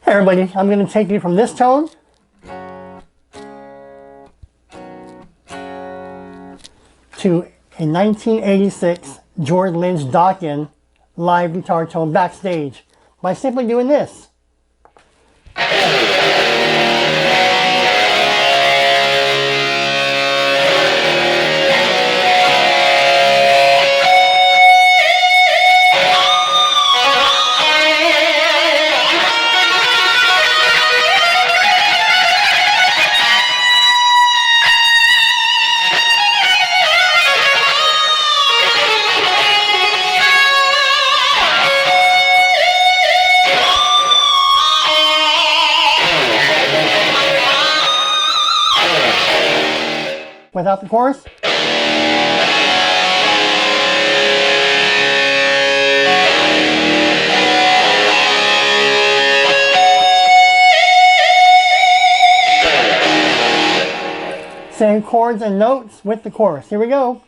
Hey everybody, I'm going to take you from this tone to a 1986 George Lynch Dokken live guitar tone backstage by simply doing this. Without the chorus. Same chords and notes with the chorus. Here we go.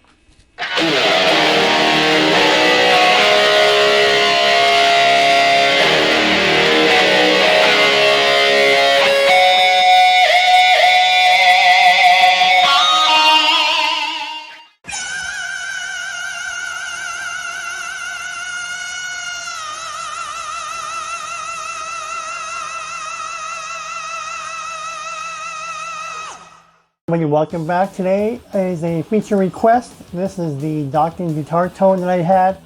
Welcome back. Today is a feature request. This is the Dokken guitar tone that I had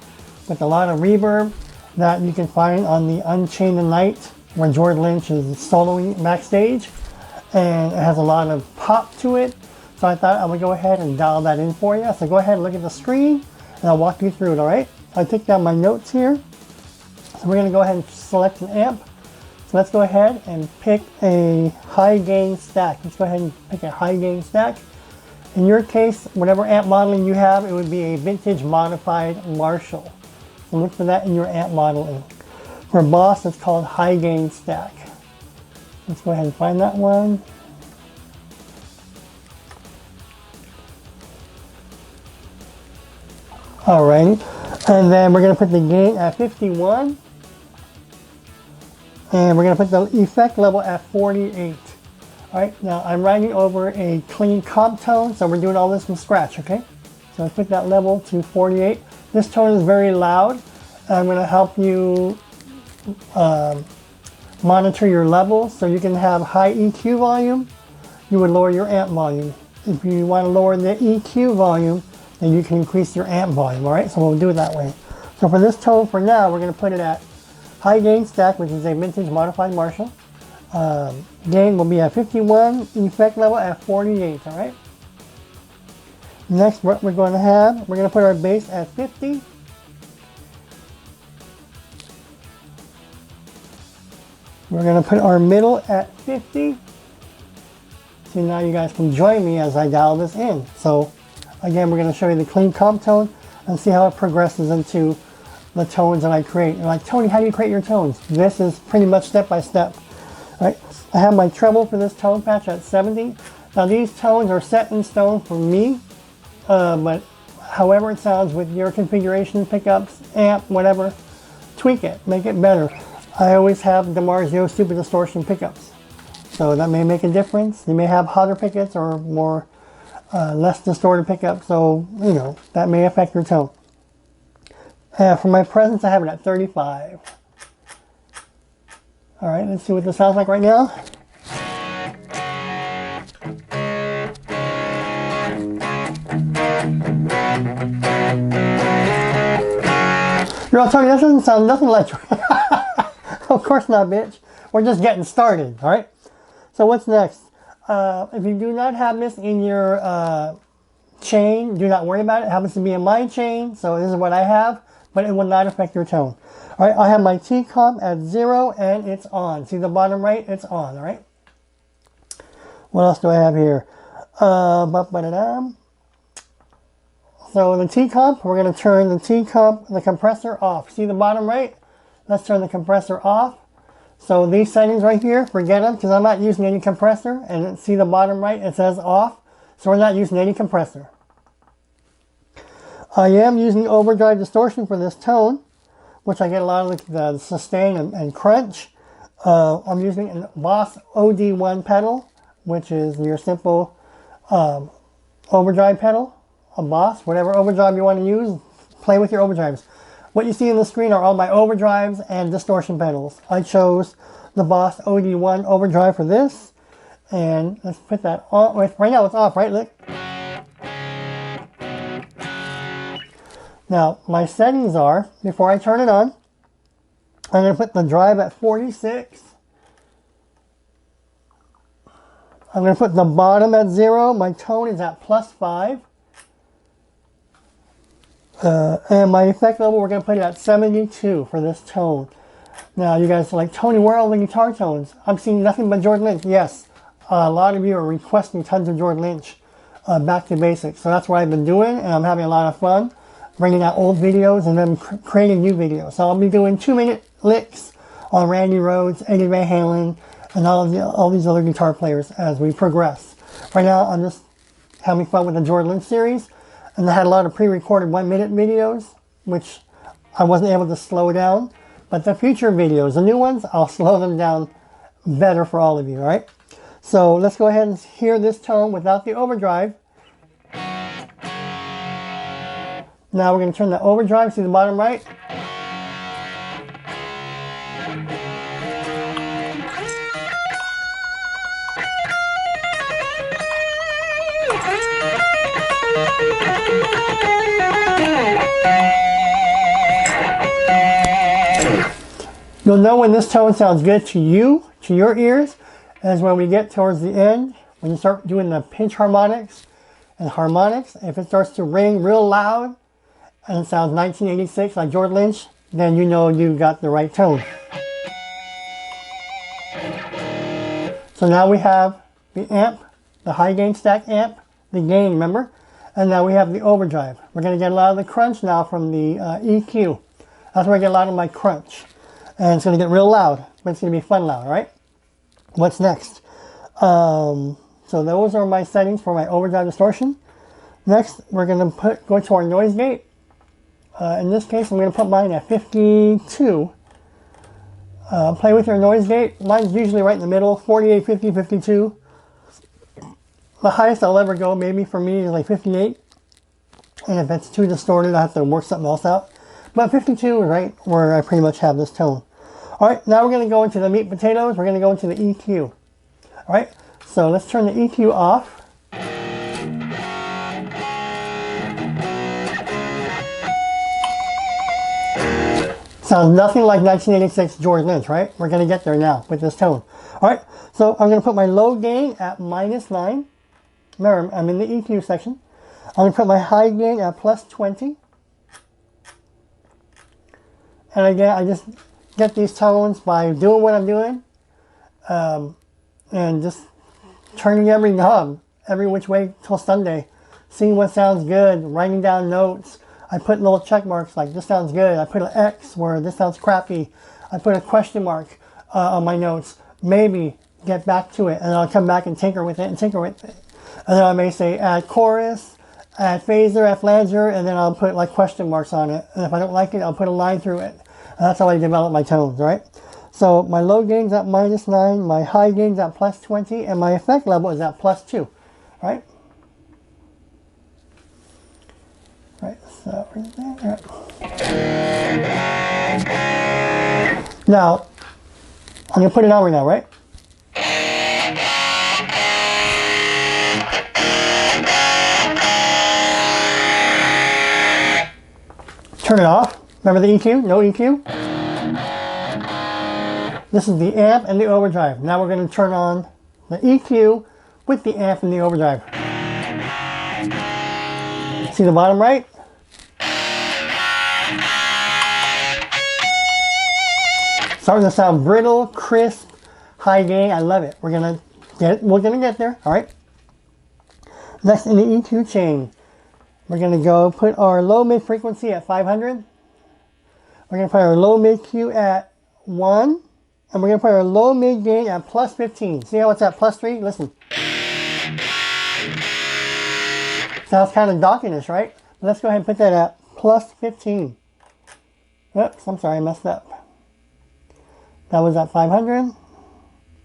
with a lot of reverb that you can find on the Unchained the Night when George Lynch is soloing backstage, and it has a lot of pop to it, so I thought I would go ahead and dial that in for you. So go ahead and look at the screen and I'll walk you through it. Alright, I took down my notes here, so we're going to go ahead and select an amp. Let's go ahead and pick a high gain stack. Let's go ahead and pick a high gain stack. In your case, whatever amp modeling you have, it would be a vintage modified Marshall. So look for that in your amp modeling. For Boss, it's called high gain stack. Let's go ahead and find that one. Alright, and then we're going to put the gain at 51. And we're going to put the effect level at 48. Alright, now I'm writing over a clean comp tone, so we're doing all this from scratch, okay? So let's put that level to 48. This tone is very loud. I'm going to help you monitor your levels, so you can have high EQ volume. You would lower your amp volume. If you want to lower the EQ volume, then you can increase your amp volume, alright? So we'll do it that way. So for this tone for now, we're going to put it at high gain stack, which is a vintage modified Marshall. Gain will be at 51, effect level at 48, alright? Next, what we're going to have, we're going to put our bass at 50. We're going to put our middle at 50. So now you guys can join me as I dial this in. So again, we're going to show you the clean comp tone and see how it progresses into the tones that I create. You're like, Tony, how do you create your tones? This is pretty much step by step. Right? I have my treble for this tone patch at 70. Now these tones are set in stone for me, but however it sounds with your configuration, pickups, amp, whatever, tweak it, make it better. I always have DiMarzio Super Distortion pickups, so that may make a difference. You may have hotter pickups or more less distorted pickups, so you know that may affect your tone. For my presence, I have it at 35. Alright, let's see what this sounds like right now. You're all telling me that doesn't sound nothing like Of course not, bitch. We're just getting started, alright? So what's next? If you do not have this in your chain, do not worry about it. It happens to be in my chain, so this is what I have, but it will not affect your tone. Alright, I have my T comp at 0 and it's on. See the bottom right? It's on, alright? What else do I have here? So the T comp, we're going to turn the T comp, the compressor off. See the bottom right? Let's turn the compressor off. So these settings right here, forget them because I'm not using any compressor. And see the bottom right? It says off. So we're not using any compressor. I am using overdrive distortion for this tone, which I get a lot of the sustain and crunch. I'm using a Boss OD1 pedal, which is your simple overdrive pedal, a Boss, whatever overdrive you want to use, play with your overdrives. What you see on the screen are all my overdrives and distortion pedals. I chose the Boss OD1 overdrive for this, and let's put that on. Right now it's off, right? Look. Now, my settings are, before I turn it on, I'm going to put the drive at 46. I'm going to put the bottom at 0. My tone is at +5. And my effect level, we're going to put it at 72 for this tone. Now, you guys are like, Tony, where are all the guitar tones? I'm seeing nothing but Jordan Lynch. Yes, a lot of you are requesting tons of Jordan Lynch, back to basics. So that's what I've been doing, and I'm having a lot of fun bringing out old videos and then creating new videos. So I'll be doing 2-minute licks on Randy Rhoads, Eddie Van Halen, and all these other guitar players as we progress. Right now, I'm just having fun with the Jordan Lynch series, and I had a lot of pre-recorded 1-minute videos, which I wasn't able to slow down. But the future videos, the new ones, I'll slow them down better for all of you, all right? So let's go ahead and hear this tone without the overdrive. Now we're going to turn the overdrive to the bottom right. You'll know when this tone sounds good to you, to your ears, as when we get towards the end, when you start doing the pinch harmonics and harmonics. If it starts to ring real loud and it sounds 1986 like Jordan Lynch, then you know you got the right tone. So now we have the amp, the high gain stack amp, the gain, remember? And now we have the overdrive. We're going to get a lot of the crunch now from the EQ. That's where I get a lot of my crunch. And it's going to get real loud, but it's going to be fun loud, all right? What's next? So those are my settings for my overdrive distortion. Next, we're going to go to our noise gate. In this case, I'm going to put mine at 52. Play with your noise gate. Mine's usually right in the middle, 48, 50, 52. The highest I'll ever go, maybe for me, is like 58. And if it's too distorted, I have to work something else out. But 52 is right where I pretty much have this tone. All right, now we're going to go into the meat and potatoes. We're going to go into the EQ. All right, so let's turn the EQ off. Sounds nothing like 1986 Jordan Lynch, right? We're going to get there now with this tone. All right, so I'm going to put my low gain at -9. Remember, I'm in the EQ section. I'm going to put my high gain at +20. And again, I just get these tones by doing what I'm doing, and just turning every knob, every which way till Sunday, seeing what sounds good, writing down notes. I put little check marks like this sounds good. I put an X where this sounds crappy. I put a question mark on my notes. Maybe get back to it, and I'll come back and tinker with it and tinker with it. And then I may say add chorus, add phaser, add flanger, and then I'll put like question marks on it. And if I don't like it, I'll put a line through it. And that's how I develop my tones, right? So my low gain's at -9, my high gain's at +20, and my effect level is at +2, right? Right, so right there. Now, I'm going to put it on right now, right? Turn it off. Remember the EQ? No EQ. This is the amp and the overdrive. Now we're going to turn on the EQ with the amp and the overdrive. See the bottom right? Starting to sound brittle, crisp, high gain. I love it. We're gonna get there. All right. Next in the EQ chain, we're gonna go put our low mid frequency at 500. We're gonna put our low mid Q at 1, and we're gonna put our low mid gain at +15. See how it's at +3? Listen. Sounds kind of Dawkinish, right? Let's go ahead and put that at +15. Oops, I'm sorry, I messed up. That was at 500.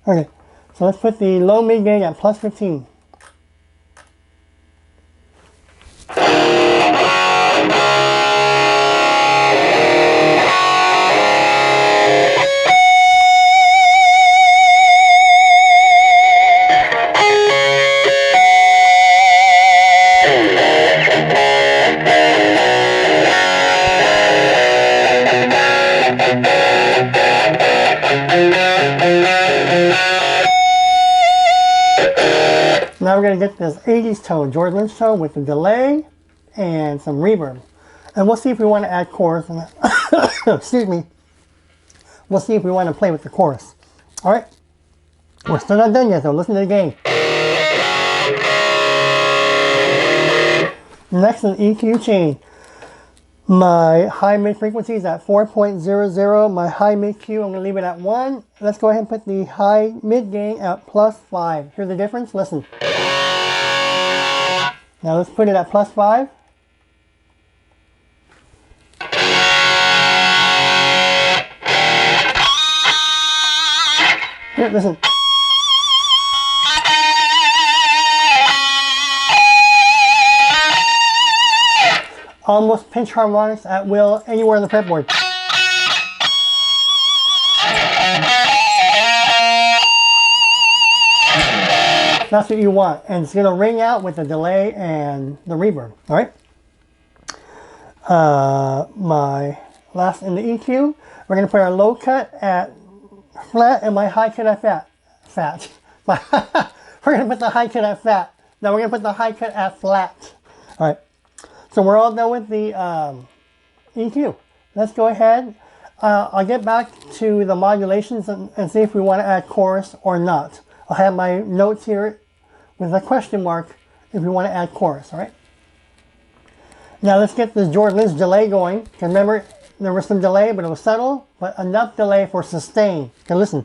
Okay, so let's put the low mid gain at plus 15. Now we're going to get this 80s tone, George Lynch tone with a delay and some reverb. And we'll see if we want to add chorus. Excuse me. We'll see if we want to play with the chorus. All right. We're still not done yet, though. Listen to the gain. Next, an EQ chain. My high mid frequency is at 4.00. My high mid Q, I'm going to leave it at 1. Let's go ahead and put the high mid gain at plus 5. Hear the difference? Listen. Now let's put it at plus 5. Here, listen. Almost pinch harmonics at will anywhere on the fretboard. That's what you want, and it's going to ring out with the delay and the reverb. All right. My last in the EQ, we're going to put our low cut at flat and my high cut at fat. We're going to put the high cut at fat. Now we're going to put the high cut at flat. All right. So we're all done with the EQ. Let's go ahead. I'll get back to the modulations and see if we want to add chorus or not. I'll have my notes here with a question mark if we want to add chorus, all right? Now let's get this George Lynch delay going. Because remember, there was some delay, but it was subtle, but enough delay for sustain. Okay, listen.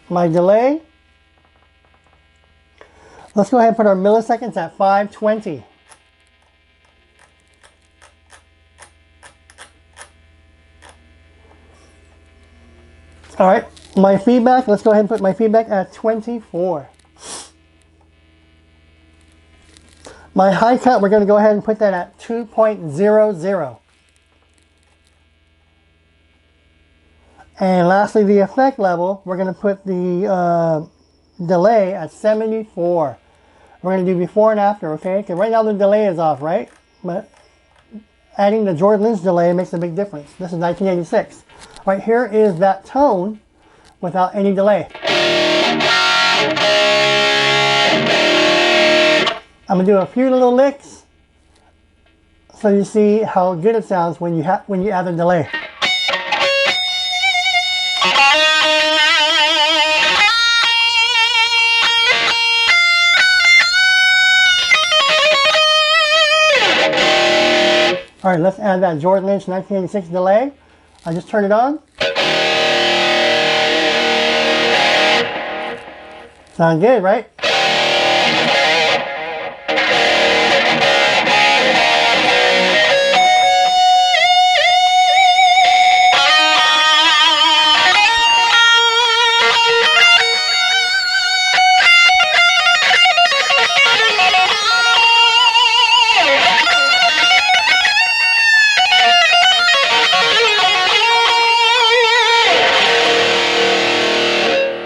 My delay, let's go ahead and put our milliseconds at 520. All right, my feedback, let's go ahead and put my feedback at 24. My high cut, we're going to go ahead and put that at 2.00. And lastly, the effect level, we're going to put the delay at 74. We're going to do before and after, okay? Because right now the delay is off, right? But adding the George Lynch delay makes a big difference. This is 1986. All right, here is that tone without any delay. I'm going to do a few little licks so you see how good it sounds when you add the delay. All right, let's add that George Lynch 1986 delay. I just turned it on. Sound good, right?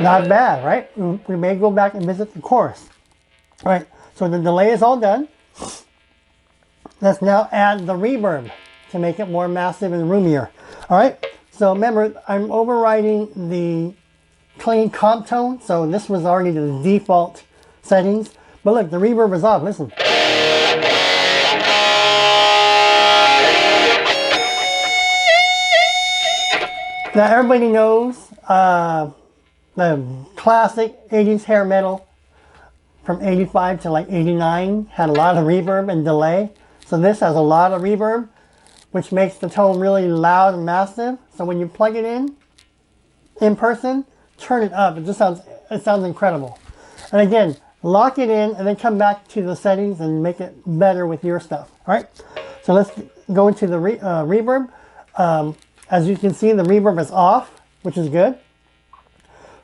Not bad, right? We may go back and visit the chorus. All right, so the delay is all done. Let's now add the reverb to make it more massive and roomier. All right, so remember, I'm overriding the clean comp tone, so this was already the default settings. But look, the reverb is off, listen. Now everybody knows the classic 80s hair metal from 85 to like 89 had a lot of reverb and delay. So this has a lot of reverb, which makes the tone really loud and massive. So when you plug it in person, turn it up. It sounds incredible. And again, lock it in and then come back to the settings and make it better with your stuff. All right. So let's go into the reverb. As you can see, the reverb is off, which is good.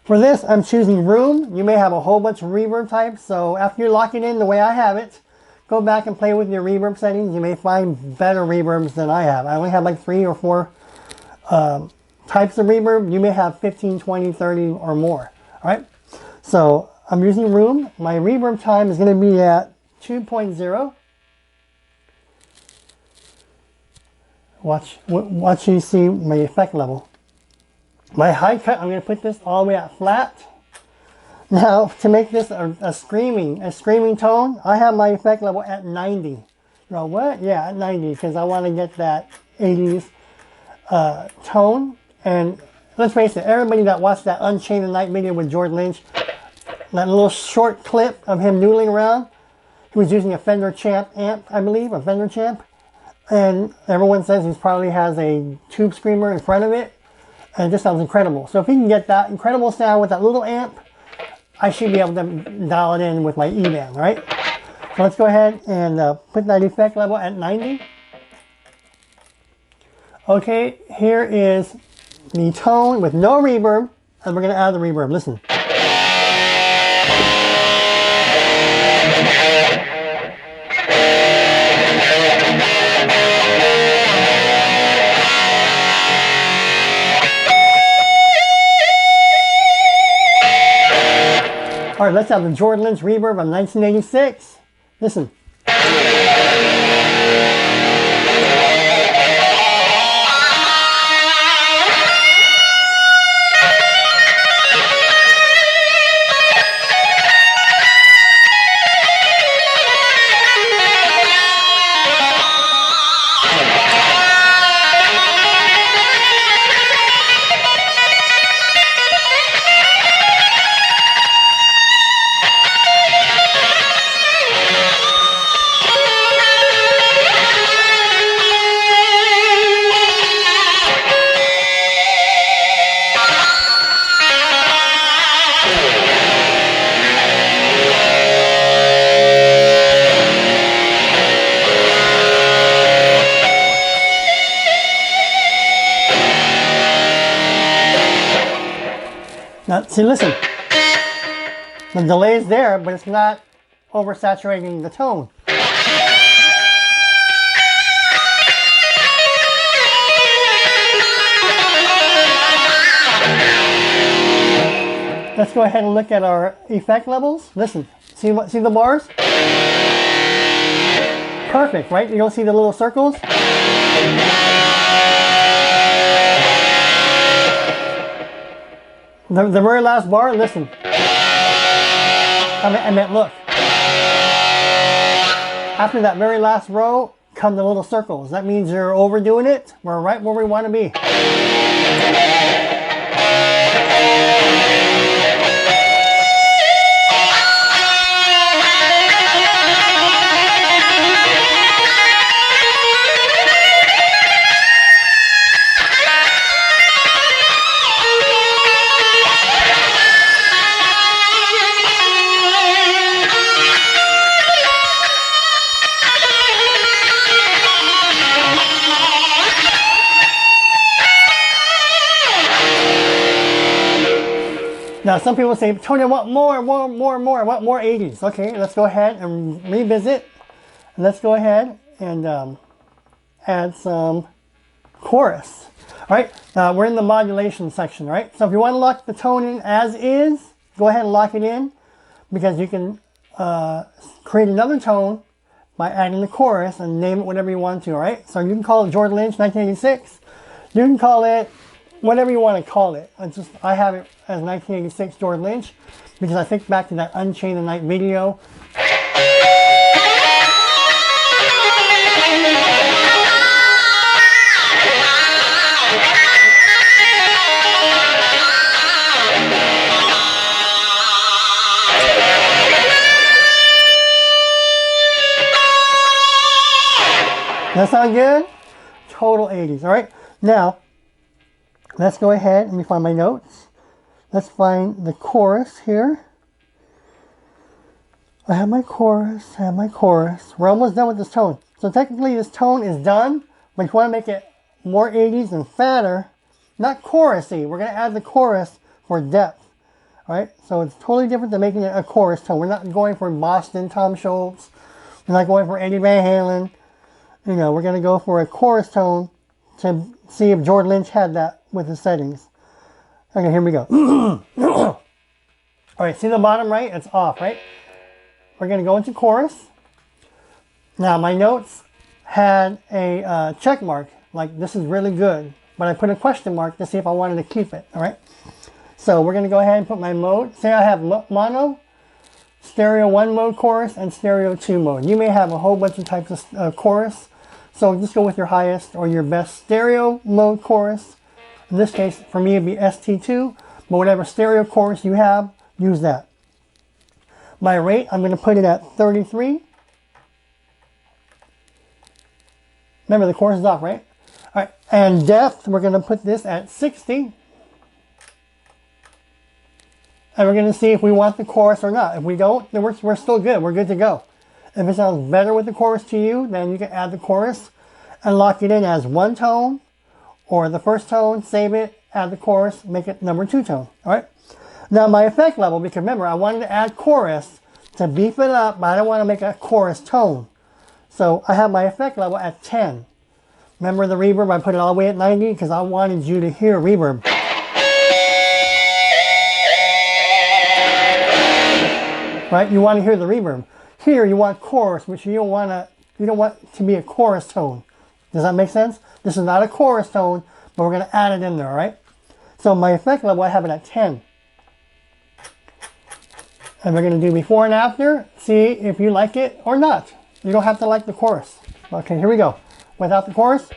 For this, I'm choosing room. You may have a whole bunch of reverb types. So after you lock it in the way I have it, go back and play with your reverb settings. You may find better reverbs than I have. I only have like 3 or 4 types of reverb. You may have 15, 20, 30 or more. All right. So I'm using room. My reverb time is going to be at 2.0. Watch you see my effect level. My high cut, I'm going to put this all the way at flat. Now, to make this a screaming tone, I have my effect level at 90. You know what? Yeah, at 90, because I want to get that 80s tone. And let's face it, everybody that watched that Unchained the Night video with George Lynch, that little short clip of him noodling around, he was using a Fender Champ amp, I believe, a Fender Champ. And everyone says he probably has a tube screamer in front of it. And it just sounds incredible. So if you can get that incredible sound with that little amp, I should be able to dial it in with my eBAND, right? So let's go ahead and put that effect level at 90. Okay, here is the tone with no reverb, and we're going to add the reverb. Listen. All right, let's have the George Lynch reverb on 1986. Listen. Now, see, listen, the delay is there, but it's not oversaturating the tone. Let's go ahead and look at our effect levels. Listen, see the bars? Perfect, right? You don't see the little circles? The very last bar, listen. I meant look. After that very last row come the little circles. That means you're overdoing it. We're right where we want to be. Now some people say, Tony, I want more, I want more 80s. Okay, let's go ahead and revisit. Let's go ahead and add some chorus. All right, we're in the modulation section, right? So if you want to lock the tone in as is, go ahead and lock it in, because you can create another tone by adding the chorus and name it whatever you want to, all right? So you can call it George Lynch 1986. You can call it whatever you want to call it. I have it as 1986 George Lynch because I think back to that Unchained the Night video. That sound good? Total 80s, all right? Now, let's go ahead, let me find my notes. Let's find the chorus here. I have my chorus, We're almost done with this tone. So technically this tone is done, but if you want to make it more 80s and fatter, not chorusy, we're going to add the chorus for depth. All right, so it's totally different than making it a chorus tone. We're not going for Boston Tom Schultz. We're not going for Eddie Van Halen. You know, we're going to go for a chorus tone to see if George Lynch had that with his settings. Okay, here we go. All right, see the bottom right? It's off, right? We're going to go into chorus. Now, my notes had a check mark, like this is really good, but I put a question mark to see if I wanted to keep it, all right? So we're going to go ahead and put my mode. Say I have mono, stereo 1 mode chorus, and stereo 2 mode. You may have a whole bunch of types of chorus, so just go with your highest or your best stereo mode chorus. In this case, for me, it'd be ST2, but whatever stereo chorus you have, use that. My rate, I'm going to put it at 33. Remember, the chorus is off, right? All right, and depth, we're going to put this at 60. And we're going to see if we want the chorus or not. If we don't, then we're still good. We're good to go. If it sounds better with the chorus to you, then you can add the chorus and lock it in as one tone, or the first tone, save it, add the chorus, make it number 2 tone. All right. Now my effect level, because remember, I wanted to add chorus to beef it up, but I don't want to make a chorus tone. So I have my effect level at 10. Remember the reverb, I put it all the way at 90 because I wanted you to hear reverb. Right? You want to hear the reverb. Here you want chorus, which you don't want to be a chorus tone. Does that make sense? This is not a chorus tone, but we're going to add it in there, all right? So my effect level, I have it at 10. And we're going to do before and after, see if you like it or not. You don't have to like the chorus. Okay, here we go. Without the chorus.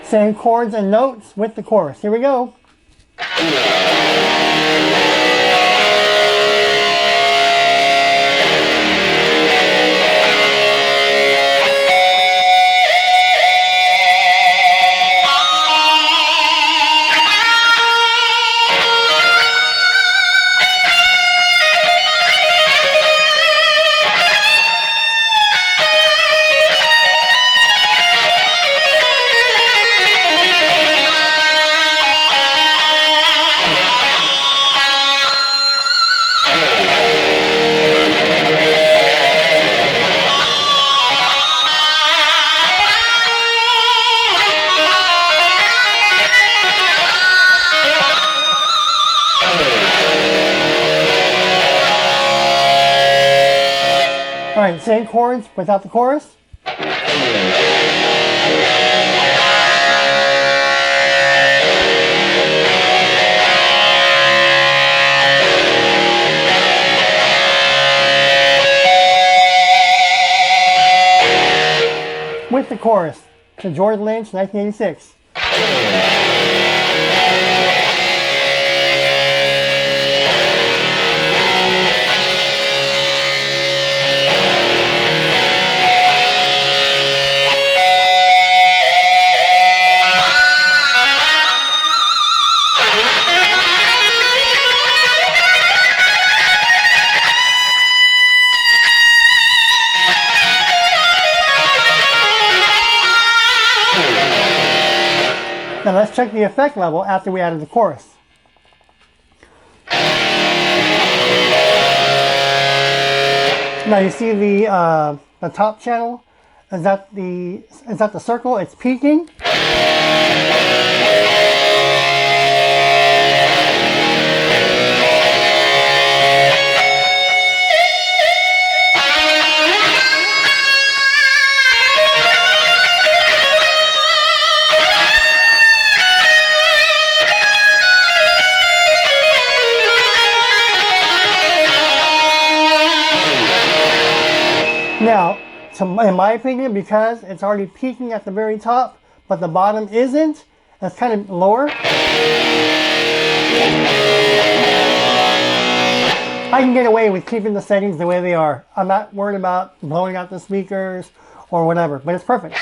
Same chords and notes with the chorus. Here we go. All right, same chords without the chorus. With the chorus to George Lynch, 1986. Now let's check the effect level after we added the chorus. Now you see the top channel? Is that the circle? It's peaking. Now, in my opinion, because it's already peaking at the very top, but the bottom isn't. It's kind of lower. I can get away with keeping the settings the way they are. I'm not worried about blowing out the speakers or whatever, but it's perfect.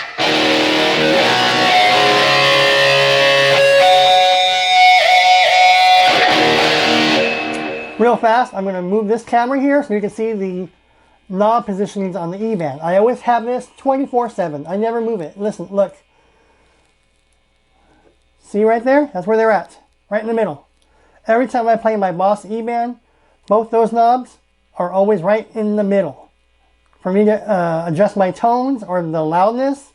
Real fast, I'm going to move this camera here so you can see the knob positionings on the eBAND. I always have this 24/7. I never move it. Listen, look. See right there? That's where they're at. Right in the middle. Every time I play my Boss eBAND, both those knobs are always right in the middle. For me to adjust my tones or the loudness,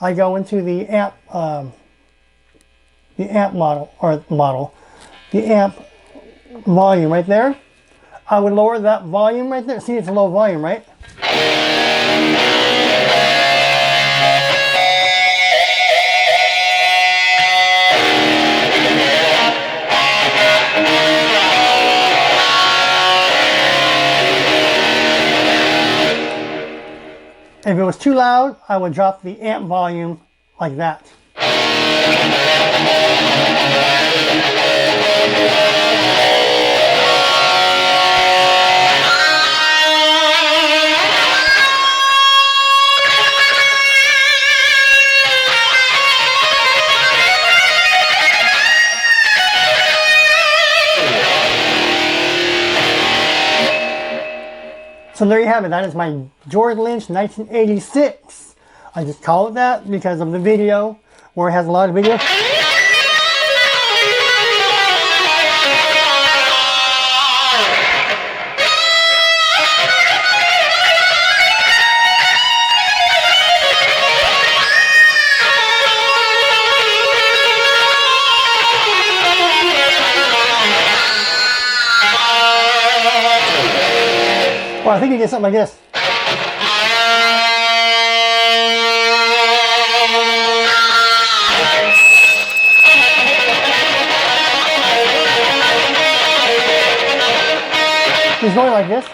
I go into the amp volume right there. I would lower that volume right there. See, it's a low volume, right? If it was too loud, I would drop the amp volume like that. So there you have it. That is my George Lynch 1986. I just call it that because of the video, where it has a lot of video. Well, I think you get something like this. He's going like this.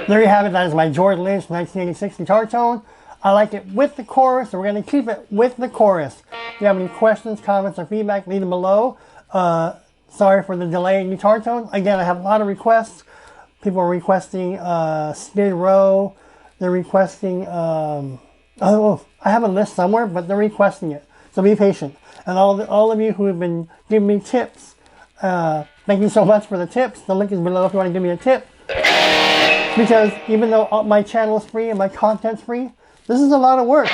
There you have it. That is my George Lynch 1986 guitar tone. I like it with the chorus, so we're going to keep it with the chorus. If you have any questions, comments, or feedback, leave them below. Sorry for the delay in guitar tone. Again, I have a lot of requests. People are requesting Skid Row. They're requesting... oh, I have a list somewhere, but they're requesting it. So be patient. And all of you who have been giving me tips, thank you so much for the tips. The link is below if you want to give me a tip. Because even though my channel is free and my content's free, this is a lot of work.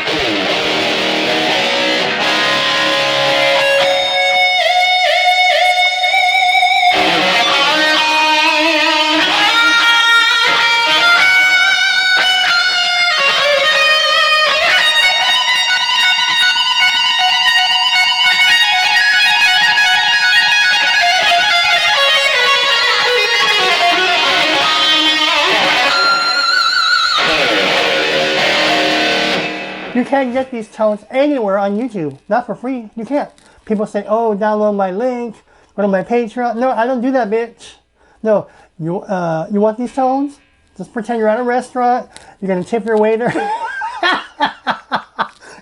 You can't get these tones anywhere on YouTube. Not for free. You can't. People say, oh, download my link, go to my Patreon. No, I don't do that, bitch. No, you want these tones? Just pretend you're at a restaurant. You're going to tip your waiter.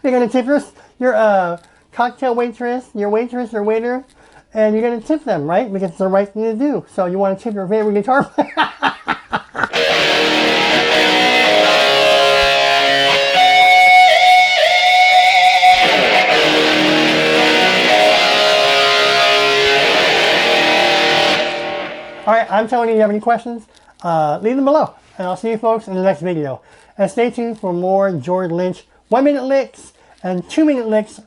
You're going to tip your cocktail waitress, your waiter, and you're going to tip them, right? Because it's the right thing to do. So you want to tip your favorite guitar player. Alright, I'm Tony. If you have any questions, leave them below. And I'll see you folks in the next video. And stay tuned for more George Lynch 1-minute licks and 2-minute licks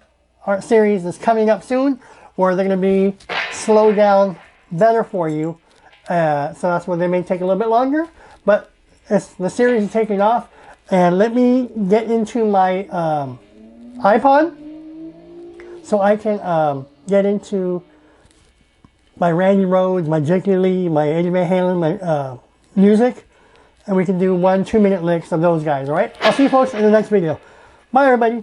art series is coming up soon, where they're going to be slowed down better for you. So that's where they may take a little bit longer. But the series is taking off. And let me get into my iPod so I can get into my Randy Rhoads, my J.K. Lee, my Eddie Van Halen, my music, and we can do 1-2 minute licks of those guys, all right? I'll see you folks in the next video. Bye, everybody.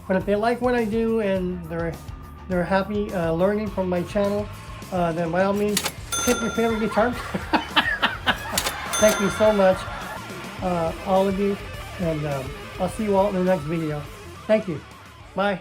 But if they like what I do and they're happy learning from my channel, then by all means, pick your favorite guitar. Thank you so much, all of you, and I'll see you all in the next video. Thank you. Bye.